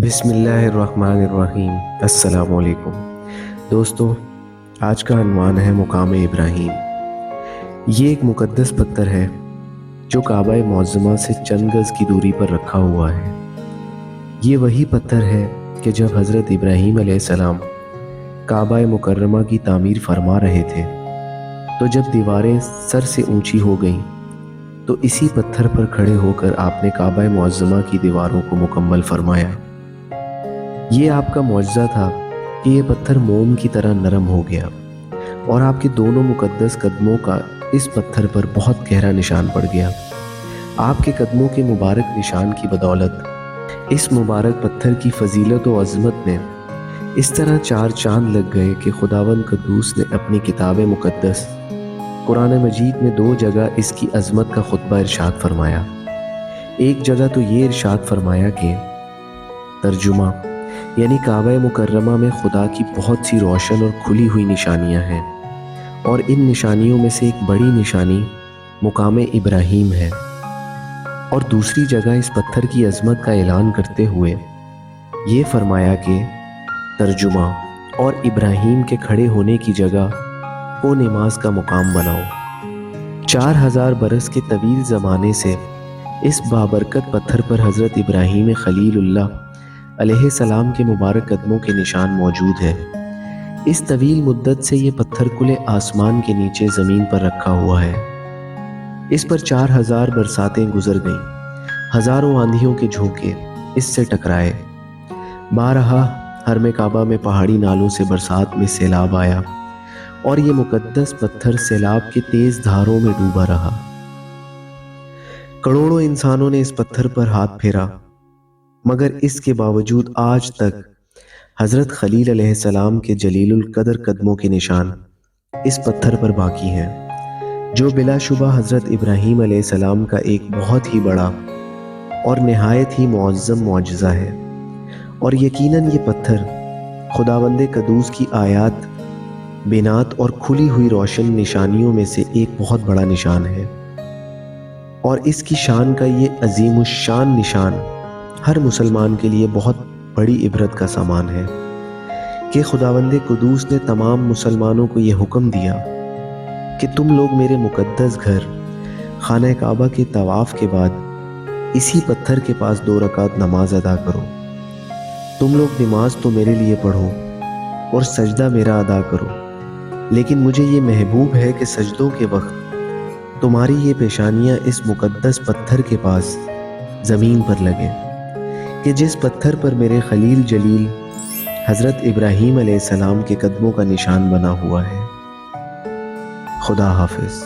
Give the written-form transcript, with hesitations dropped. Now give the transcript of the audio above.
بسم اللہ الرحمن الرحیم۔ السلام علیکم دوستو، آج کا عنوان ہے مقام ابراہیم۔ یہ ایک مقدس پتھر ہے جو کعبہ معظمہ سے چند گز کی دوری پر رکھا ہوا ہے۔ یہ وہی پتھر ہے کہ جب حضرت ابراہیم علیہ السلام کعبہ مکرمہ کی تعمیر فرما رہے تھے تو جب دیواریں سر سے اونچی ہو گئیں تو اسی پتھر پر کھڑے ہو کر آپ نے کعبہ معظمہ کی دیواروں کو مکمل فرمایا۔ یہ آپ کا معجزہ تھا کہ یہ پتھر موم کی طرح نرم ہو گیا اور آپ کے دونوں مقدس قدموں کا اس پتھر پر بہت گہرا نشان پڑ گیا۔ آپ کے قدموں کے مبارک نشان کی بدولت اس مبارک پتھر کی فضیلت و عظمت میں اس طرح چار چاند لگ گئے کہ خداوند قدوس نے اپنی کتاب مقدس قرآن مجید میں 2 جگہ اس کی عظمت کا خطبہ ارشاد فرمایا۔ ایک جگہ تو یہ ارشاد فرمایا کہ ترجمہ یعنی کعبہ مکرمہ میں خدا کی بہت سی روشن اور کھلی ہوئی نشانیاں ہیں، اور ان نشانیوں میں سے ایک بڑی نشانی مقام ابراہیم ہے۔ اور دوسری جگہ اس پتھر کی عظمت کا اعلان کرتے ہوئے یہ فرمایا کہ ترجمہ اور ابراہیم کے کھڑے ہونے کی جگہ کو نماز کا مقام بناؤ۔ 4000 برس کے طویل زمانے سے اس بابرکت پتھر پر حضرت ابراہیم خلیل اللہ علیہ السلام کے مبارک قدموں کے نشان موجود ہیں۔ اس طویل مدت سے یہ پتھر کھلے آسمان کے نیچے زمین پر رکھا ہوا ہے۔ اس پر 4000 برساتیں گزر گئیں، ہزاروں آندھیوں کے جھونکے اس سے ٹکرائے۔ بارہا حرم کعبہ میں پہاڑی نالوں سے برسات میں سیلاب آیا اور یہ مقدس پتھر سیلاب کے تیز دھاروں میں ڈوبا رہا۔ کروڑوں انسانوں نے اس پتھر پر ہاتھ پھیرا، مگر اس کے باوجود آج تک حضرت خلیل علیہ السلام کے جلیل القدر قدموں کے نشان اس پتھر پر باقی ہیں، جو بلا شبہ حضرت ابراہیم علیہ السلام کا ایک بہت ہی بڑا اور نہایت ہی معظم معجزہ ہے۔ اور یقیناً یہ پتھر خداوند قدوس کی آیات، بینات اور کھلی ہوئی روشن نشانیوں میں سے ایک بہت بڑا نشان ہے، اور اس کی شان کا یہ عظیم الشان نشان ہر مسلمان کے لیے بہت بڑی عبرت کا سامان ہے کہ خداوند قدوس نے تمام مسلمانوں کو یہ حکم دیا کہ تم لوگ میرے مقدس گھر خانہ کعبہ کے طواف کے بعد اسی پتھر کے پاس 2 رکعت نماز ادا کرو۔ تم لوگ نماز تو میرے لیے پڑھو اور سجدہ میرا ادا کرو، لیکن مجھے یہ محبوب ہے کہ سجدوں کے وقت تمہاری یہ پیشانیاں اس مقدس پتھر کے پاس زمین پر لگیں، کہ جس پتھر پر میرے خلیل جلیل حضرت ابراہیم علیہ السلام کے قدموں کا نشان بنا ہوا ہے۔ خدا حافظ۔